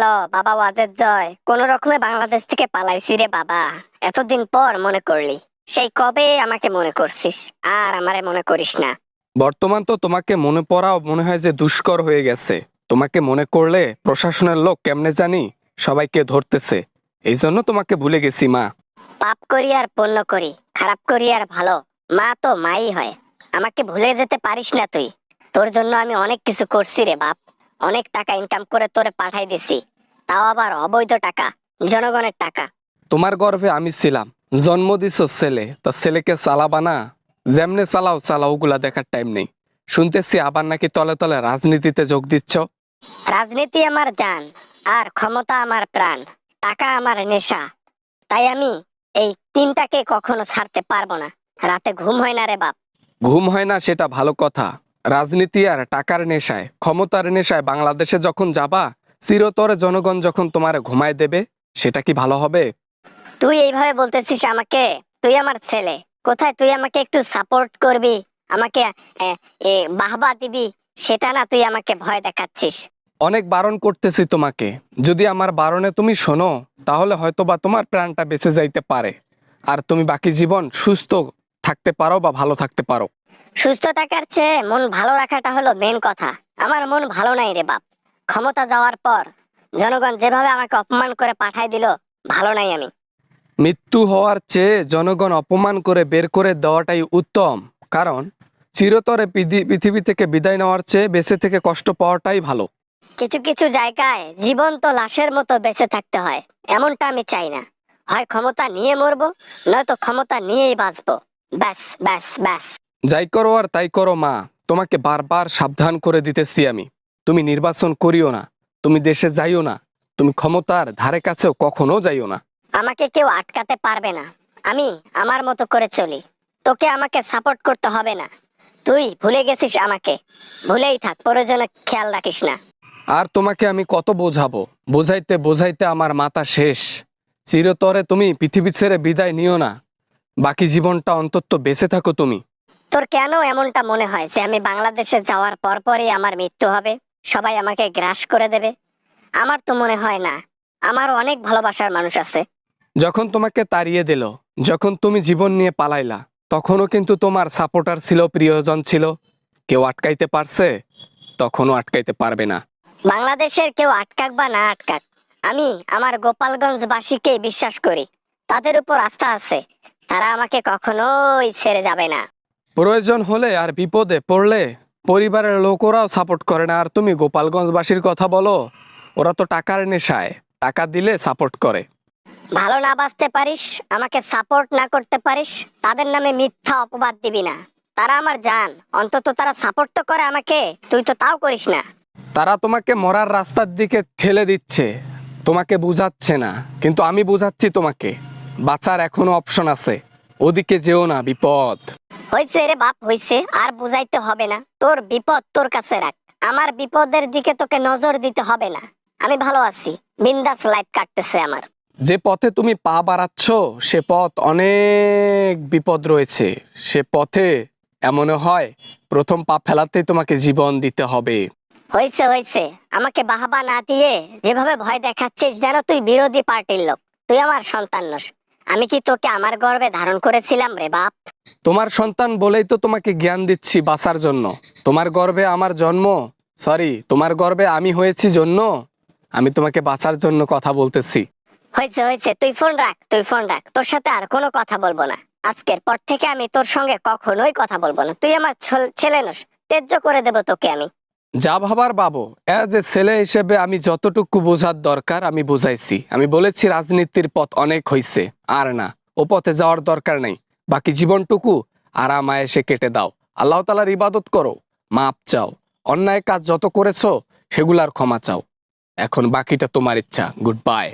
Hello বাবা, ওয়াজেদ জয়। কোন রকমে বাংলাদেশ থেকে পালাইছি রে বাবা। এতদিন পর মনে করলি, সেই কবে আমাকে মনে করছিস? আর আমারে মনে করিস না। বর্তমান তো তোমাকে মনে পড়াও মনে হয় যে দুষ্কর হয়ে গেছে। তোমাকে মনে করলে প্রশাসনের লোক কেমনে জানি সবাইকে ধরতেছে। এই জন্য তোমাকে ভুলে গেছি মা। পাপ করি আর পুণ্য করি, খারাপ করি আর ভালো, মা তো মাই হয়। আমাকে ভুলে যেতে পারিস না তুই। তোর জন্য আমি অনেক কিছু করছি রে বাপ। অনেক টাকা ইনকাম করে তোরে পাঠাই দিছি, তাও আবার অবৈধ টাকা, জনগণের টাকা। তোমার গর্ভে আমি ছিলাম, জন্ম দিছো ছেলে, তা ছেলেকে চালাবা না? যেমনে চালাও চালাও, ওগুলা দেখার টাইম নেই। শুনতেছি আবার নাকি তলে তলে রাজনীতিতে যোগ দিচ্ছ। রাজনীতি আমার জান, আর ক্ষমতা আমার প্রাণ, টাকা আমার নেশা। তাই আমি এই তিনটাকে কখনো ছাড়তে পারবো না। রাতে ঘুম হয় না রে বাপ। ঘুম হয় না সেটা ভালো কথা। রাজনীতি আর টাকার নেশায়, ক্ষমতার নেশায় বাংলাদেশে যখন যাবা, চিরতরে জনগণ যখন তোমার ঘুমায় দেবে, সেটা কি ভালো হবে? তুই এইভাবে বলতেছিস আমাকে? তুই আমার ছেলে, কোথায় তুই আমাকে একটু সাপোর্ট করবি, আমাকে এ, বাহবা দিবি, সেটা না, তুই আমাকে ভয় দেখাচ্ছিস। অনেক বারণ করতেছি তোমাকে। যদি আমার বারণে তুমি শোনো, তাহলে হয়তোবা তোমার প্রাণটা বেঁচে যাইতে পারে, আর তুমি বাকি জীবন সুস্থ থাকতে পারো বা ভালো থাকতে পারো। সুস্থ থাকার চেয়ে মন ভালো রাখাটা হলো মেন কথা। আমার মন ভালো নাই রে বাপ। ক্ষমতা যাওয়ার পর জনগণ যেভাবে আমাকে অপমান করে পাঠাই দিল, ভালো নাই আমি। মৃত্যু হওয়ার চেয়ে জনগণ অপমান করে বের করে দেওয়াটাই উত্তম। কারণ চিরতরে পৃথিবী থেকে বিদায় নেওয়ার চেয়ে বেঁচে থেকে কষ্ট পাওয়াটাই ভালো। কিছু কিছু জায়গায় জীবন্ত লাশের মতো বেঁচে থাকতে হয়, এমনটা আমি চাই না। হয় ক্ষমতা নিয়ে মরবো, নয়তো ক্ষমতা নিয়েই বাঁচবো। ব্যাস ব্যাস ব্যাস। যাই করো আর তাই করো মা, তোমাকে বারবার সাবধান করে দিতেছি আমি। তুমি নির্বাচন করিও না, তুমি দেশে যাইও না, তুমি ক্ষমতার ধারে কাছেও কখনো যাইও না। আমাকে কেউ আটকাতে পারবে না। আমি আমার মতো করে চলি। তোকে আমাকে সাপোর্ট করতে হবে না। তুই ভুলে গেছিস আমাকে, ভুলেই থাক, প্রয়োজনে খেয়াল রাখিস না। আর তোমাকে আমি কত বোঝাবো, বোঝাইতে বোঝাইতে আমার মাথা শেষ। চিরতরে তুমি পৃথিবী ছেড়ে বিদায় নিও না, বাকি জীবনটা অন্তত বেঁচে থাকো তুমি। তোর কেন এমনটা মনে হয় যে আমি বাংলাদেশে যাওয়ার পরপরই আমার মৃত্যু হবে, সবাই আমাকে গ্রাস করে দেবে? আমার তো মনে হয় না। আমার অনেক ভালোবাসার মানুষ আছে। যখন তোমাকে তাড়িয়ে দিল, যখন তুমি জীবন নিয়ে পালাইলা, তখনও কিন্তু তোমার সাপোর্টার ছিল, প্রিয়জন ছিল। কেউ আটকাইতে পারছে? তখনও আটকাইতে পারবে না। বাংলাদেশের কেউ আটকাক বা না আটকাক, আমি আমার গোপালগঞ্জবাসীকে বিশ্বাস করি। তাদের উপর আস্থা আছে। তারা আমাকে কখনোই ছেড়ে যাবে না। প্রয়োজন হলে আর বিপদে পড়লে পরিবারের লোকরাও সাপোর্ট করে না। আর তুমি গোপালগঞ্জবাসীর কথা বলো, ওরা তো টাকার নেশায়, টাকা দিলে সাপোর্ট করে। ভালো না বাঁচতে পারিস, আমাকে সাপোর্ট না করতে পারিস, তাদের নামে মিথ্যা অপবাদ দিবি না। তারা আমার জান, অন্তত তারা সাপোর্ট তো করে আমাকে। তুই তো তাও করিস না। তারা তোমাকে মরার রাস্তার দিকে ঠেলে দিচ্ছে, তোমাকে বুঝাচ্ছে না। কিন্তু আমি বুঝাচ্ছি তোমাকে, বাঁচার এখনো অপশন আছে। ওদিকে যেও না, বিপদ। হয়েছে রে বাপ, হয়েছে। আর বুঝাইতে হবে না। তোর বিপদ তোর কাছে রাখ। আমার বিপদের দিকে তোকে নজর দিতে হবে না। আমি ভালো আছি, বিন্দাস লাইফ কাটতেছে আমার। যে পথে তুমি পা বাড়াচ্ছ, সে পথ অনেক বিপদ রয়েছে। সে পথে এমনও হয়, প্রথম পা ফেলাতেই তোমাকে জীবন দিতে হবে। হয়েছে হয়েছে। আমাকে বাহাবা না দিয়ে যেভাবে ভয় দেখাচ্ছিস, যেন তুই বিরোধী পার্টির লোক। তুই আমার সন্তান নস। আমি কি তোকে আমার গর্ভে ধারণ করেছিলাম রে বাপ? তোমার সন্তান বলেই তো তোমাকে জ্ঞান দিচ্ছি বাঁচার জন্য। তোমার গর্ভে আমার জন্ম, সরি, তোমার গর্ভে আমি হয়েছি জন্য আমি তোমাকে বাঁচার জন্য কথা বলতেছি। হয়েছে হয়েছে, তুই ফোন রাখ, তুই ফোন রাখ। তোর সাথে আর কোনো কথা বলবো না। আজকের পর থেকে আমি তোর সঙ্গে কখনোই কথা বলবো না। তুই আমার ছেলে নস, ত্যায্য করে দেবো তোকে আমি। যা ভাবার বাবু, এজ এ ছেলে হিসেবে আমি যতটুকু বোঝার দরকার আমি বুঝাইছি। আমি বলেছি রাজনীতির পথ অনেক হইছে, আর না, ও পথে যাওয়ার দরকার নেই। বাকি জীবনটুকু আরাম আয়েশে কেটে দাও, আল্লাহ তাআলার ইবাদত করো, মাপ চাও, অন্যায় কাজ যত করেছো সেগুলার ক্ষমা চাও। এখন বাকিটা তোমার ইচ্ছা। Good bye.